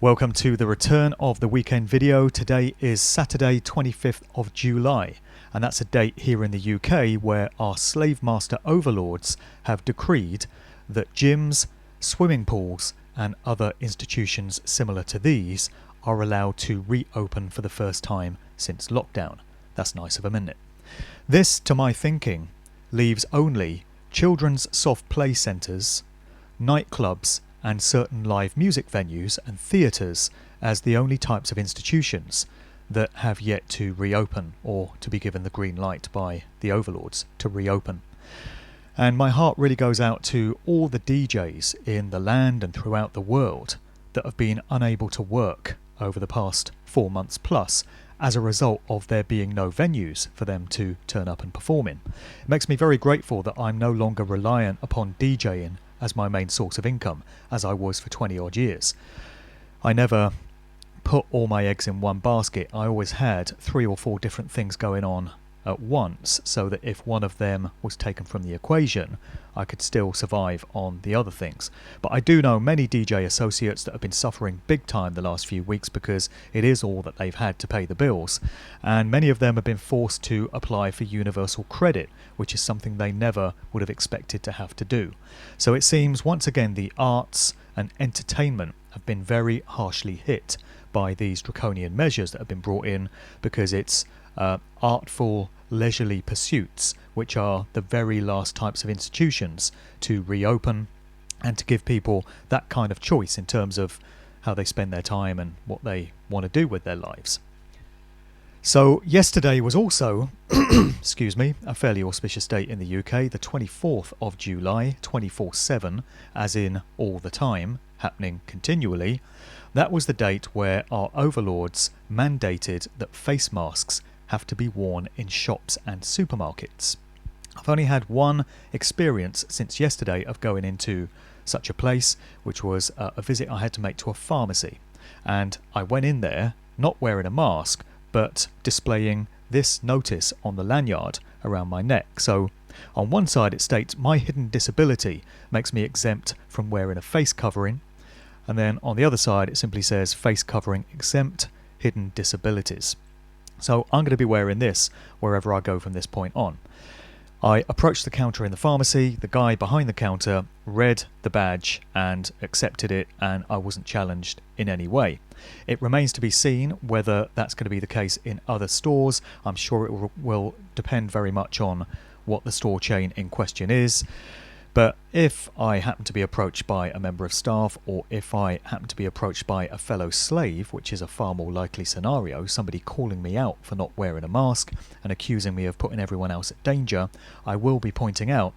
Welcome to the return of the weekend video. Today is Saturday 25th of July, and that's a date here in the UK where our slave master overlords have decreed that gyms, swimming pools and other institutions similar to these are allowed to reopen for the first time since lockdown. That's nice of them, isn't it? This, to my thinking, leaves only children's soft play centres, nightclubs and certain live music venues and theatres as the only types of institutions that have yet to reopen or to be given the green light by the overlords to reopen. And my heart really goes out to all the DJs in the land and throughout the world that have been unable to work over the past 4 months plus as a result of there being no venues for them to turn up and perform in. It makes me very grateful that I'm no longer reliant upon DJing as my main source of income, as I was for 20 odd years. I never put all my eggs in one basket. I always had 3 or 4 different things going on at once, so that if one of them was taken from the equation, I could still survive on the other things. But I do know many DJ associates that have been suffering big time the last few weeks because it is all that they've had to pay the bills, and many of them have been forced to apply for universal credit, which is something they never would have expected to have to do. So it seems once again the arts and entertainment have been very harshly hit by these draconian measures that have been brought in, because it's artful, leisurely pursuits which are the very last types of institutions to reopen and to give people that kind of choice in terms of how they spend their time and what they want to do with their lives. So yesterday was also excuse me, a fairly auspicious date in the UK, the 24th of July, 24/7, as in all the time, happening continually. That was the date where our overlords mandated that face masks have to be worn in shops and supermarkets. I've only had one experience since yesterday of going into such a place, which was a visit I had to make to a pharmacy. And I went in there not wearing a mask, but displaying this notice on the lanyard around my neck. So on one side it states my hidden disability makes me exempt from wearing a face covering, and then on the other side it simply says face covering exempt, hidden disabilities. So I'm going to be wearing this wherever I go from this point on. I approached the counter in the pharmacy. The guy behind the counter read the badge and accepted it, and I wasn't challenged in any way. It remains to be seen whether that's going to be the case in other stores. I'm sure it will depend very much on what the store chain in question is. But if I happen to be approached by a member of staff, or if I happen to be approached by a fellow slave, which is a far more likely scenario, somebody calling me out for not wearing a mask and accusing me of putting everyone else at danger, I will be pointing out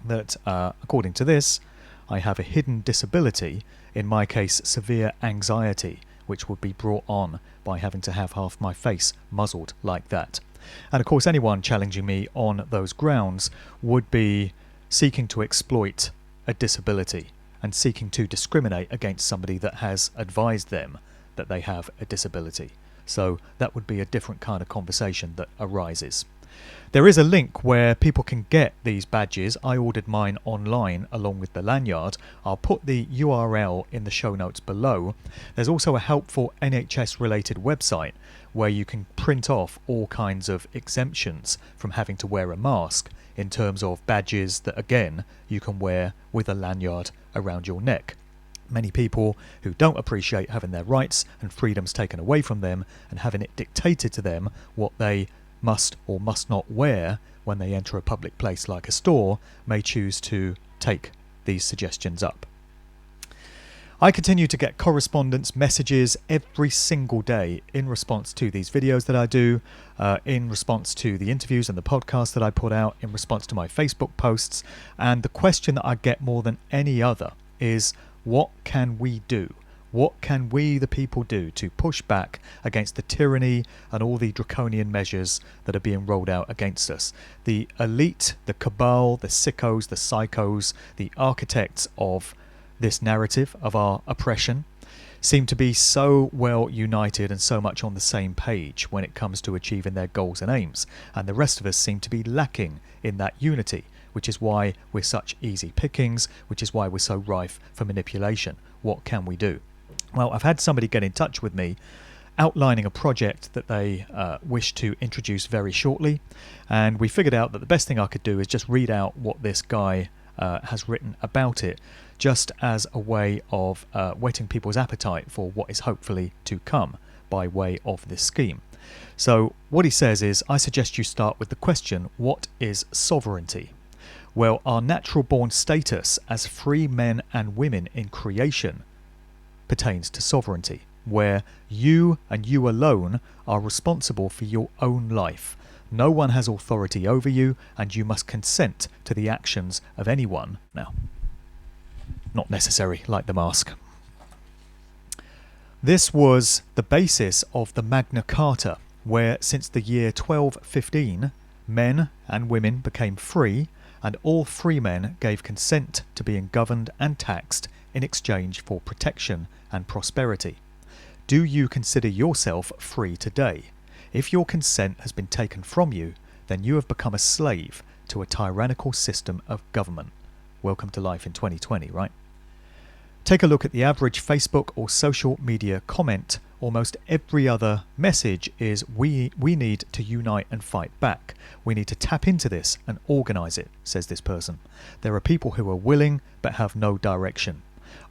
that, according to this, I have a hidden disability, in my case severe anxiety, which would be brought on by having to have half my face muzzled like that. And of course anyone challenging me on those grounds would be seeking to exploit a disability and seeking to discriminate against somebody that has advised them that they have a disability. So that would be a different kind of conversation that arises. There is a link where people can get these badges. I ordered mine online along with the lanyard. I'll put the URL in the show notes below. There's also a helpful NHS related website where you can print off all kinds of exemptions from having to wear a mask, in terms of badges that again you can wear with a lanyard around your neck. Many people who don't appreciate having their rights and freedoms taken away from them and having it dictated to them what they must or must not wear when they enter a public place like a store may choose to take these suggestions up. I continue to get correspondence messages every single day in response to these videos that I do, in response to the interviews and the podcasts that I put out, in response to my Facebook posts, and the question that I get more than any other is, what can we do? What can we, the people, do to push back against the tyranny and all the draconian measures that are being rolled out against us? The elite, the cabal, the sickos, the psychos, the architects of this narrative of our oppression seem to be so well united and so much on the same page when it comes to achieving their goals and aims, and the rest of us seem to be lacking in that unity, which is why we're such easy pickings, which is why we're so rife for manipulation. What can we do? Well, I've had somebody get in touch with me outlining a project that they wish to introduce very shortly, and we figured out that the best thing I could do is just read out what this guy has written about it, just as a way of whetting people's appetite for what is hopefully to come by way of this scheme. So what he says is, I suggest you start with the question, what is sovereignty? Well, our natural born status as free men and women in creation pertains to sovereignty, where you and you alone are responsible for your own life. No one has authority over you, and you must consent to the actions of anyone. Now, not necessary, like the mask. This was the basis of the Magna Carta, where since the year 1215, men and women became free, and all free men gave consent to being governed and taxed in exchange for protection and prosperity. Do you consider yourself free today? If your consent has been taken from you, then you have become a slave to a tyrannical system of government. Welcome to life in 2020, right? Take a look at the average Facebook or social media comment. Almost every other message is we need to unite and fight back. We need to tap into this and organise it, says this person. There are people who are willing but have no direction.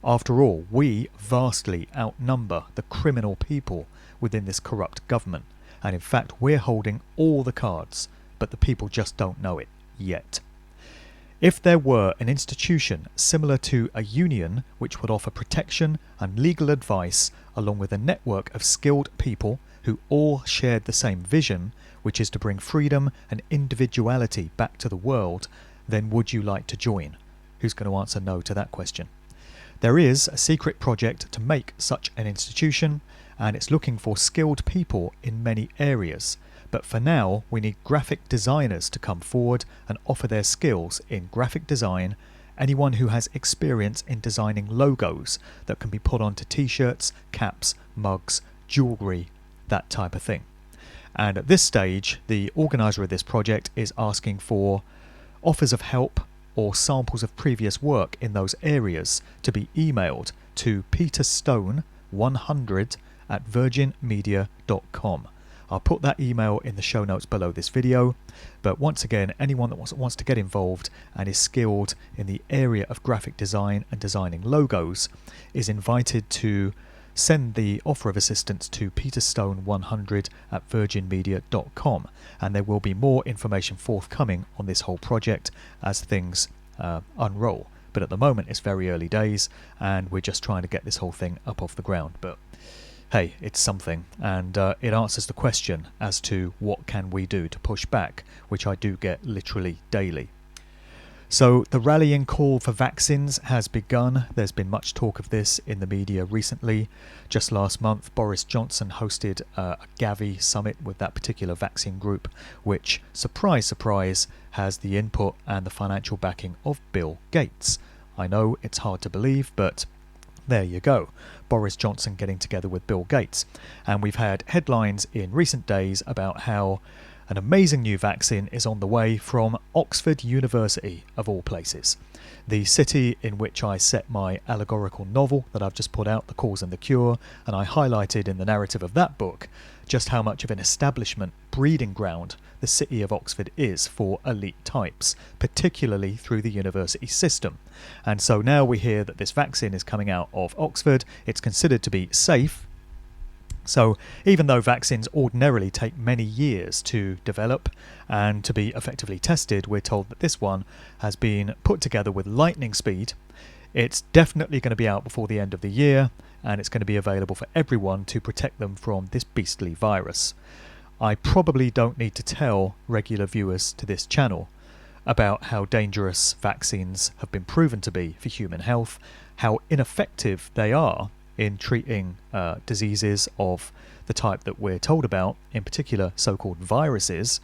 After all, we vastly outnumber the criminal people within this corrupt government, and in fact we're holding all the cards, but the people just don't know it yet. If there were an institution similar to a union which would offer protection and legal advice along with a network of skilled people who all shared the same vision, which is to bring freedom and individuality back to the world, then would you like to join? Who's going to answer no to that question? There is a secret project to make such an institution, and it's looking for skilled people in many areas. But for now, we need graphic designers to come forward and offer their skills in graphic design. Anyone who has experience in designing logos that can be put onto t-shirts, caps, mugs, jewellery, that type of thing. And at this stage, the organiser of this project is asking for offers of help or samples of previous work in those areas to be emailed to peterstone100@virginmedia.com. I'll put that email in the show notes below this video, but once again, anyone that wants to get involved and is skilled in the area of graphic design and designing logos is invited to send the offer of assistance to peterstone100@virginmedia.com, and there will be more information forthcoming on this whole project as things unroll. But at the moment it's very early days and we're just trying to get this whole thing up off the ground. But hey, it's something, and it answers the question as to what can we do to push back, which I do get literally daily. So the rallying call for vaccines has begun. There's been much talk of this in the media recently. Just last month, Boris Johnson hosted a Gavi summit with that particular vaccine group, which, surprise, surprise, has the input and the financial backing of Bill Gates. I know it's hard to believe, but there you go. Boris Johnson getting together with Bill Gates. And we've had headlines in recent days about how an amazing new vaccine is on the way from Oxford University, of all places. The city in which I set my allegorical novel that I've just put out, The Cause and the Cure, and I highlighted in the narrative of that book just how much of an establishment breeding ground the city of Oxford is for elite types, particularly through the university system. And so now we hear that this vaccine is coming out of Oxford. It's considered to be safe. So even though vaccines ordinarily take many years to develop and to be effectively tested, we're told that this one has been put together with lightning speed. It's definitely going to be out before the end of the year, and it's going to be available for everyone to protect them from this beastly virus. I probably don't need to tell regular viewers to this channel about how dangerous vaccines have been proven to be for human health, how ineffective they are in treating diseases of the type that we're told about, in particular so-called viruses,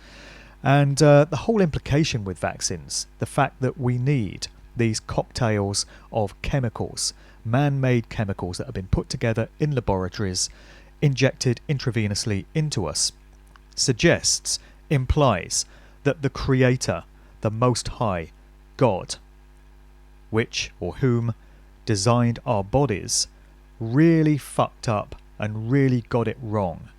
and the whole implication with vaccines, the fact that we need these cocktails of chemicals, man-made chemicals that have been put together in laboratories, injected intravenously into us, suggests, implies that the Creator, the Most High, God, which or whom designed our bodies, really fucked up and really got it wrong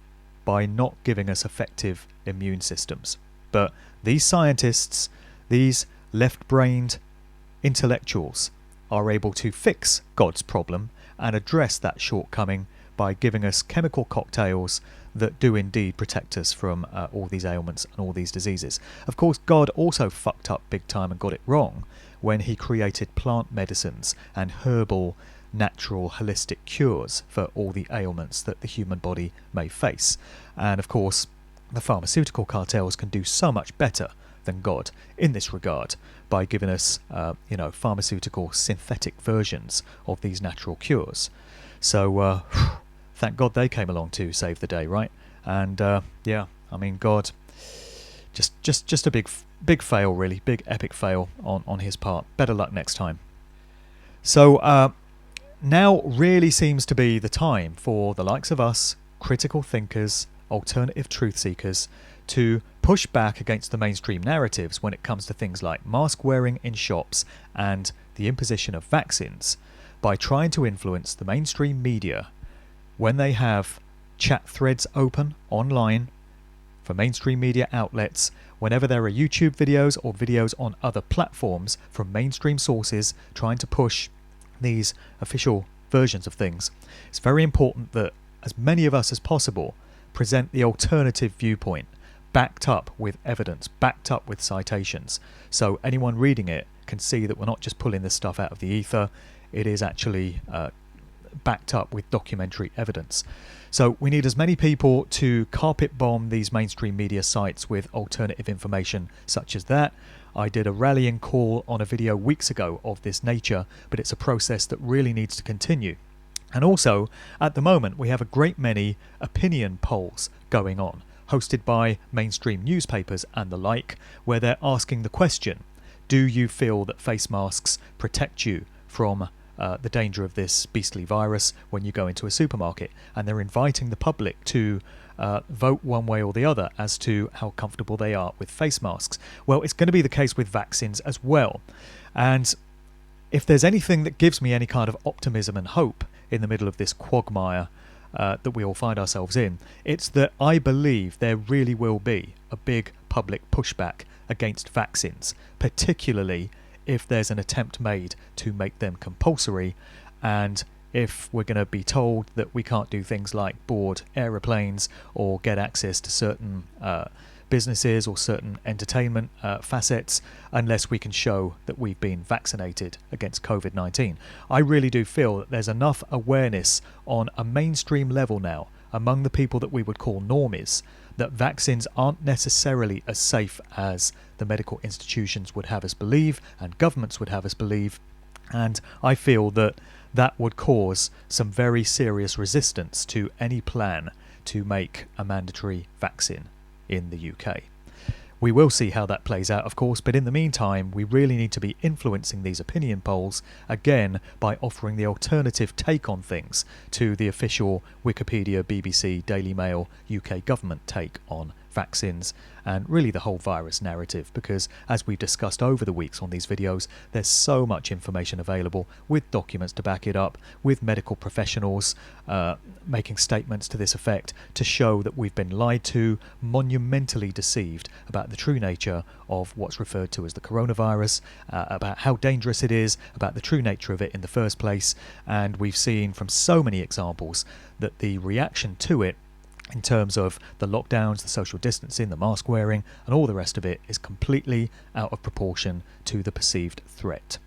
by not giving us effective immune systems. But these scientists, these left-brained intellectuals, are able to fix God's problem and address that shortcoming by giving us chemical cocktails that do indeed protect us from all these ailments and all these diseases. Of course, God also fucked up big time and got it wrong when he created plant medicines and herbal, natural, holistic cures for all the ailments that the human body may face. And of course, the pharmaceutical cartels can do so much better than God in this regard by giving us, pharmaceutical synthetic versions of these natural cures. So thank God they came along to save the day, right? And God, just a big fail, really, big epic fail on his part. Better luck next time. So now really seems to be the time for the likes of us, critical thinkers, alternative truth seekers, to push back against the mainstream narratives when it comes to things like mask wearing in shops and the imposition of vaccines, by trying to influence the mainstream media when they have chat threads open online for mainstream media outlets, whenever there are YouTube videos or videos on other platforms from mainstream sources trying to push these official versions of things. It's very important that as many of us as possible present the alternative viewpoint, backed up with evidence, backed up with citations, so anyone reading it can see that we're not just pulling this stuff out of the ether. It is actually backed up with documentary evidence. So we need as many people to carpet bomb these mainstream media sites with alternative information such as that. I did a rallying call on a video weeks ago of this nature, but it's a process that really needs to continue. And also, at the moment, we have a great many opinion polls going on, hosted by mainstream newspapers and the like, where they're asking the question, do you feel that face masks protect you from the danger of this beastly virus when you go into a supermarket? And they're inviting the public to vote one way or the other as to how comfortable they are with face masks. Well, it's going to be the case with vaccines as well. And if there's anything that gives me any kind of optimism and hope in the middle of this quagmire that we all find ourselves in, it's that I believe there really will be a big public pushback against vaccines, particularly if there's an attempt made to make them compulsory, and if we're going to be told that we can't do things like board aeroplanes or get access to certain businesses or certain entertainment facets unless we can show that we've been vaccinated against COVID-19. I really do feel that there's enough awareness on a mainstream level now among the people that we would call normies that vaccines aren't necessarily as safe as the medical institutions would have us believe and governments would have us believe. And I feel that that would cause some very serious resistance to any plan to make a mandatory vaccine in the UK. We will see how that plays out, of course, but in the meantime, we really need to be influencing these opinion polls, again, by offering the alternative take on things to the official Wikipedia, BBC, Daily Mail, UK government take on vaccines and really the whole virus narrative, because as we've discussed over the weeks on these videos, there's so much information available with documents to back it up, with medical professionals making statements to this effect to show that we've been lied to, monumentally deceived about the true nature of what's referred to as the coronavirus, about how dangerous it is, about the true nature of it in the first place. And we've seen from so many examples that the reaction to it in terms of the lockdowns, the social distancing, the mask wearing, and all the rest of it is completely out of proportion to the perceived threat.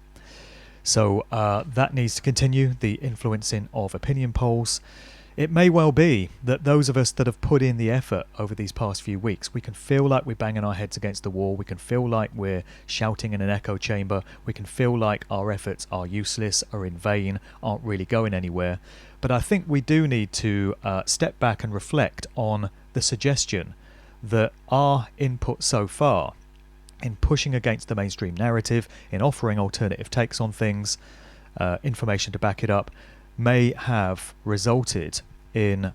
So that needs to continue, the influencing of opinion polls. It may well be that those of us that have put in the effort over these past few weeks, we can feel like we're banging our heads against the wall, we can feel like we're shouting in an echo chamber, we can feel like our efforts are useless, are in vain, aren't really going anywhere. But I think we do need to step back and reflect on the suggestion that our input so far in pushing against the mainstream narrative, in offering alternative takes on things, information to back it up, may have resulted in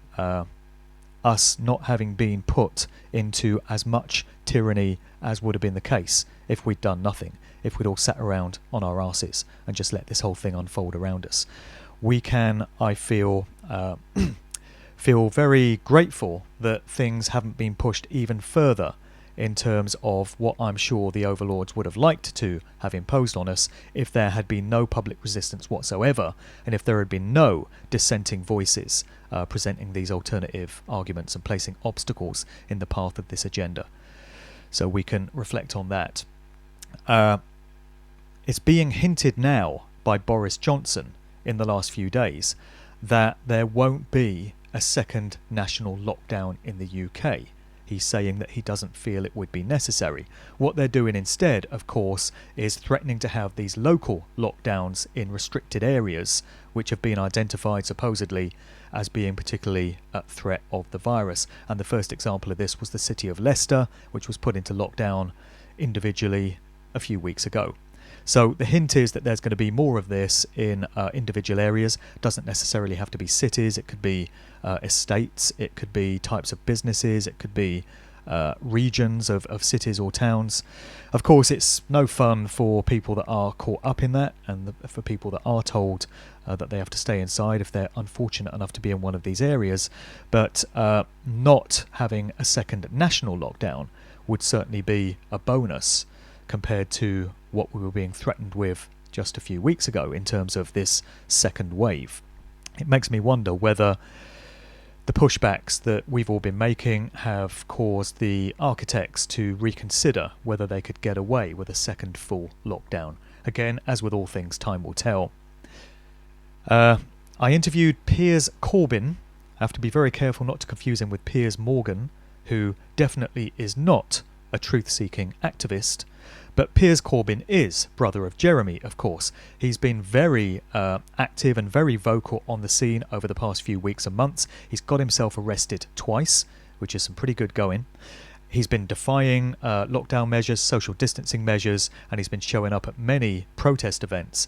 us not having been put into as much tyranny as would have been the case if we'd done nothing, if we'd all sat around on our asses and just let this whole thing unfold around us. we can, I feel, feel very grateful that things haven't been pushed even further in terms of what I'm sure the overlords would have liked to have imposed on us if there had been no public resistance whatsoever, and if there had been no dissenting voices presenting these alternative arguments and placing obstacles in the path of this agenda. So we can reflect on that. It's being hinted now by Boris Johnson in the last few days that there won't be a second national lockdown in the UK. He's saying that he doesn't feel it would be necessary. What they're doing instead, of course, is threatening to have these local lockdowns in restricted areas, which have been identified supposedly as being particularly at threat of the virus. And the first example of this was the city of Leicester, which was put into lockdown individually a few weeks ago. So the hint is that there's going to be more of this in individual areas. Doesn't necessarily have to be cities. It could be estates. It could be types of businesses. It could be regions of cities or towns. Of course, it's no fun for people that are caught up in that, and for people that are told that they have to stay inside if they're unfortunate enough to be in one of these areas. But not having a second national lockdown would certainly be a bonus compared to what we were being threatened with just a few weeks ago in terms of this second wave. It makes me wonder whether the pushbacks that we've all been making have caused the architects to reconsider whether they could get away with a second full lockdown. Again, as with all things, time will tell. I interviewed Piers Corbyn. I have to be very careful not to confuse him with Piers Morgan, who definitely is not a truth-seeking activist. But Piers Corbyn is brother of Jeremy, of course. He's been very active and very vocal on the scene over the past few weeks and months. He's got himself arrested twice, which is some pretty good going. He's been defying lockdown measures, social distancing measures, and he's been showing up at many protest events,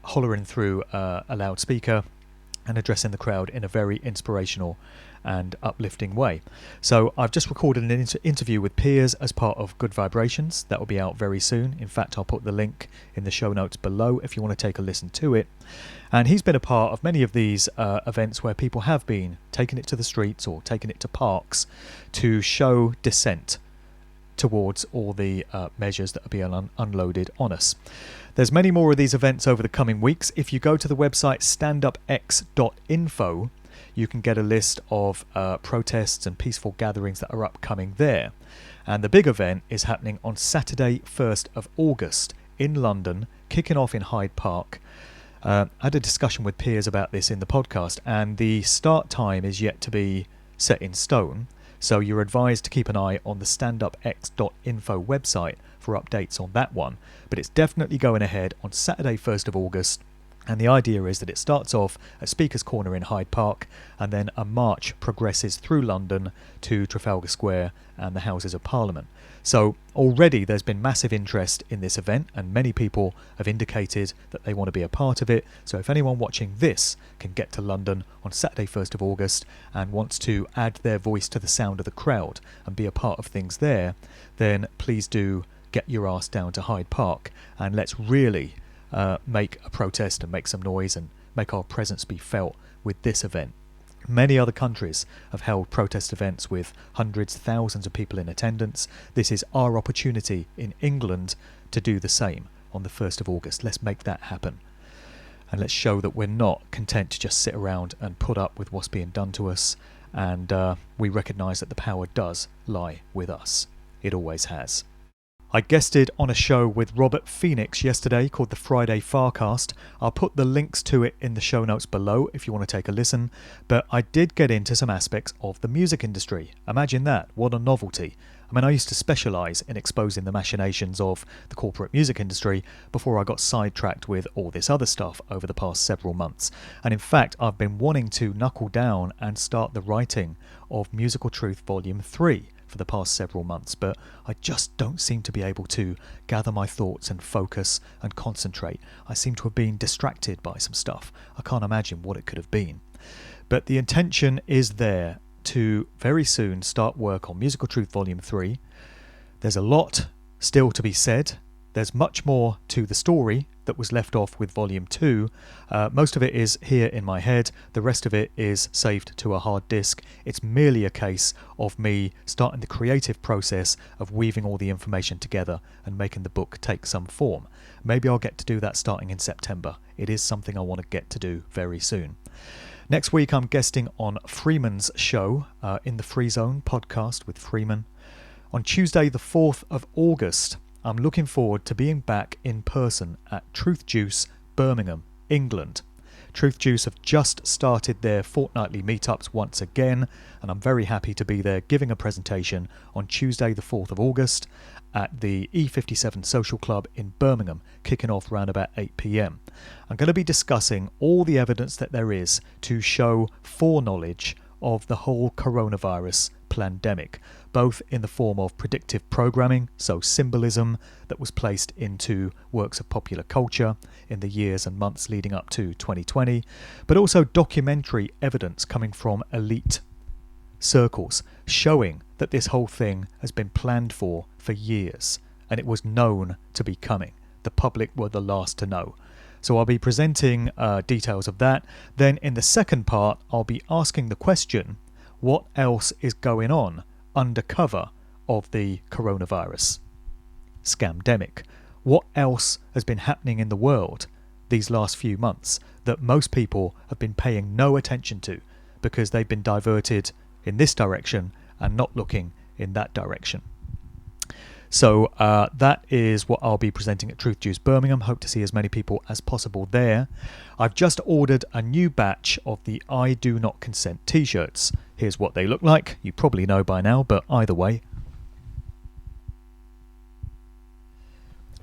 hollering through a loudspeaker and addressing the crowd in a very inspirational and uplifting way. So I've just recorded an interview with Piers as part of Good Vibrations. That will be out very soon. In fact, I'll put the link in the show notes below if you want to take a listen to it. And he's been a part of many of these events where people have been taking it to the streets or taking it to parks to show dissent towards all the measures that are being unloaded on us. There's many more of these events over the coming weeks. If you go to the website standupx.info, you can get a list of protests and peaceful gatherings that are upcoming there. And the big event is happening on Saturday, 1st of August in London, kicking off in Hyde Park. I had a discussion with Piers about this in the podcast, and the start time is yet to be set in stone. So you're advised to keep an eye on the standupx.info website for updates on that one. But it's definitely going ahead on Saturday, 1st of August. And the idea is that it starts off at Speaker's Corner in Hyde Park, and then a march progresses through London to Trafalgar Square and the Houses of Parliament. So already there's been massive interest in this event, and many people have indicated that they want to be a part of it. So if anyone watching this can get to London on Saturday, 1st of August, and wants to add their voice to the sound of the crowd and be a part of things there, then please do get your ass down to Hyde Park, and let's really make a protest and make some noise and make our presence be felt with this event. Many other countries have held protest events with hundreds, thousands of people in attendance. This is our opportunity in England to do the same on the 1st of August. Let's make that happen. And let's show that we're not content to just sit around and put up with what's being done to us. And we recognise that the power does lie with us. It always has. I guested on a show with Robert Phoenix yesterday called the Friday Farcast. I'll put the links to it in the show notes below if you want to take a listen. But I did get into some aspects of the music industry. Imagine that, what a novelty. I mean, I used to specialise in exposing the machinations of the corporate music industry before I got sidetracked with all this other stuff over the past several months. And in fact, I've been wanting to knuckle down and start the writing of Musical Truth Volume 3. For the past several months, but I just don't seem to be able to gather my thoughts and focus and concentrate. I seem to have been distracted by some stuff. I can't imagine what it could have been. But the intention is there to very soon start work on Musical Truth Volume 3. There's a lot still to be said. There's much more to the story that was left off with Volume 2. Most of it is here in my head. The rest of it is saved to a hard disk. It's merely a case of me starting the creative process of weaving all the information together and making the book take some form. Maybe I'll get to do that starting in September. It is something I want to get to do very soon. Next week I'm guesting on Freeman's show, In the Free Zone podcast with Freeman. On Tuesday the 4th of August, I'm looking forward to being back in person at Truth Juice, Birmingham, England. Truth Juice have just started their fortnightly meetups once again, and I'm very happy to be there giving a presentation on Tuesday the 4th of August at the E57 Social Club in Birmingham, kicking off around about 8 p.m. I'm going to be discussing all the evidence that there is to show foreknowledge of the whole coronavirus pandemic, both in the form of predictive programming, so symbolism that was placed into works of popular culture in the years and months leading up to 2020, but also documentary evidence coming from elite circles showing that this whole thing has been planned for years and it was known to be coming. The public were the last to know. So I'll be presenting details of that. Then in the second part, I'll be asking the question, what else is going on under cover of the coronavirus scamdemic? What else has been happening in the world these last few months that most people have been paying no attention to because they've been diverted in this direction and not looking in that direction? So that is what I'll be presenting at Truth Juice Birmingham. Hope to see as many people as possible there. I've just ordered a new batch of the I Do Not Consent t-shirts. Here's what they look like. You probably know by now, but either way.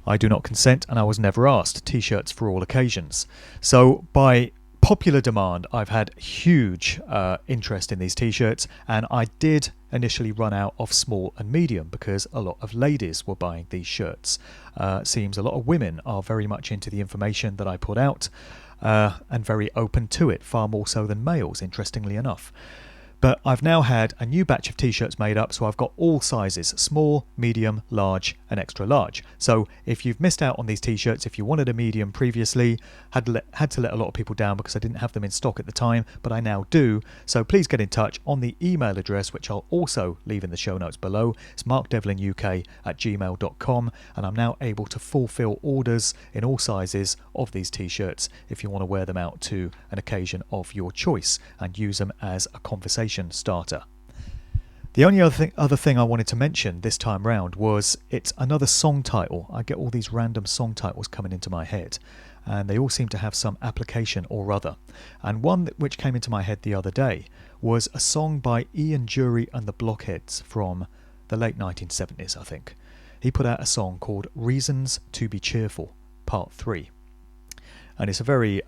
I do not consent and I was never asked. T-shirts for all occasions. So by popular demand, I've had huge interest in these t-shirts, and I did initially run out of small and medium because a lot of ladies were buying these shirts. Seems a lot of women are very much into the information that I put out and very open to it, far more so than males, interestingly enough. But I've now had a new batch of t-shirts made up, so I've got all sizes: small, medium, large and extra large. So if you've missed out on these t-shirts, if you wanted a medium previously, had to let a lot of people down because I didn't have them in stock at the time, but I now do. So please get in touch on the email address, which I'll also leave in the show notes below. It's markdevlinuk@gmail.com, and I'm now able to fulfill orders in all sizes of these t-shirts if you want to wear them out to an occasion of your choice and use them as a conversation starter. The only other thing I wanted to mention this time round was it's another song title. I get all these random song titles coming into my head, and they all seem to have some application or other. And one which came into my head the other day was a song by Ian Dury and the Blockheads from the late 1970s, I think. He put out a song called Reasons to Be Cheerful, Part 3. And it's a very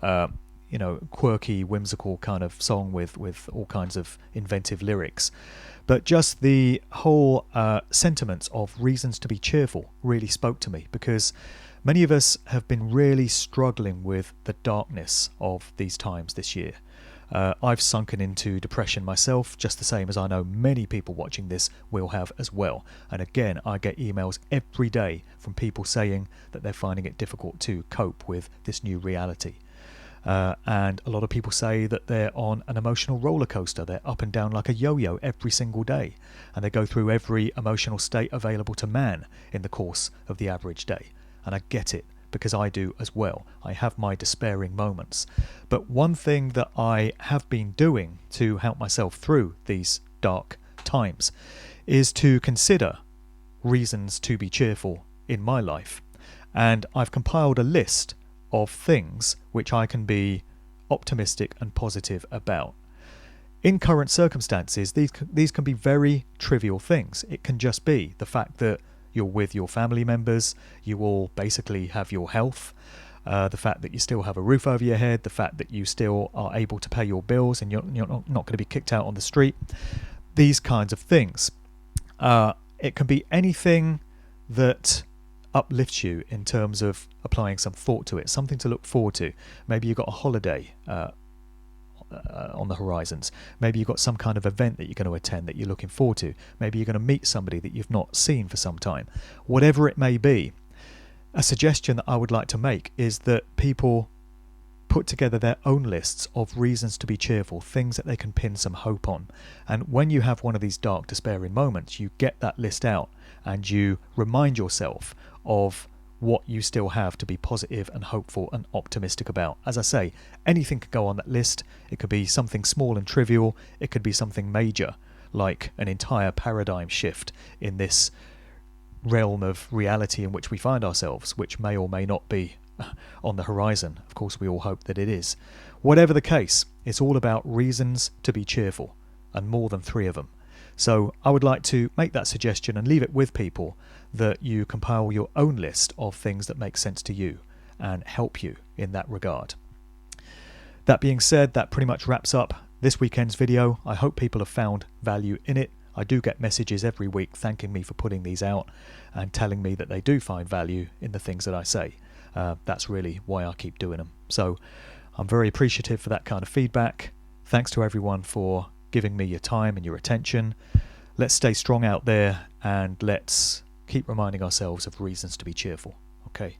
quirky, whimsical kind of song with all kinds of inventive lyrics. But just the whole sentiments of reasons to be cheerful really spoke to me, because many of us have been really struggling with the darkness of these times this year. I've sunken into depression myself, just the same as I know many people watching this will have as well. And again, I get emails every day from people saying that they're finding it difficult to cope with this new reality. And a lot of people say that they're on an emotional roller coaster. They're up and down like a yo-yo every single day, and they go through every emotional state available to man in the course of the average day. And I get it, because I do as well. I have my despairing moments. But one thing that I have been doing to help myself through these dark times is to consider reasons to be cheerful in my life. And I've compiled a list of things which I can be optimistic and positive about. In current circumstances, these can be very trivial things. It can just be the fact that you're with your family members, you all basically have your health, the fact that you still have a roof over your head, the fact that you still are able to pay your bills and you're not going to be kicked out on the street, these kinds of things. It can be anything that uplifts you in terms of applying some thought to it, something to look forward to. Maybe you've got a holiday on the horizons. Maybe you've got some kind of event that you're going to attend that you're looking forward to. Maybe you're going to meet somebody that you've not seen for some time. Whatever it may be, A suggestion that I would like to make is that people put together their own lists of reasons to be cheerful, things that they can pin some hope on. And when you have one of these dark, despairing moments, you get that list out and you remind yourself of what you still have to be positive and hopeful and optimistic about. As I say, anything could go on that list. It could be something small and trivial. It could be something major, like an entire paradigm shift in this realm of reality in which we find ourselves, which may or may not be on the horizon. Of course, we all hope that it is. Whatever the case, it's all about reasons to be cheerful, and more than 3 of them. So I would like to make that suggestion and leave it with people, that you compile your own list of things that make sense to you and help you in that regard. That being said, that pretty much wraps up this weekend's video. I hope people have found value in it. I do get messages every week thanking me for putting these out and telling me that they do find value in the things that I say. That's really why I keep doing them. So I'm very appreciative for that kind of feedback. Thanks to everyone for giving me your time and your attention. Let's stay strong out there and let's keep reminding ourselves of reasons to be cheerful. Okay.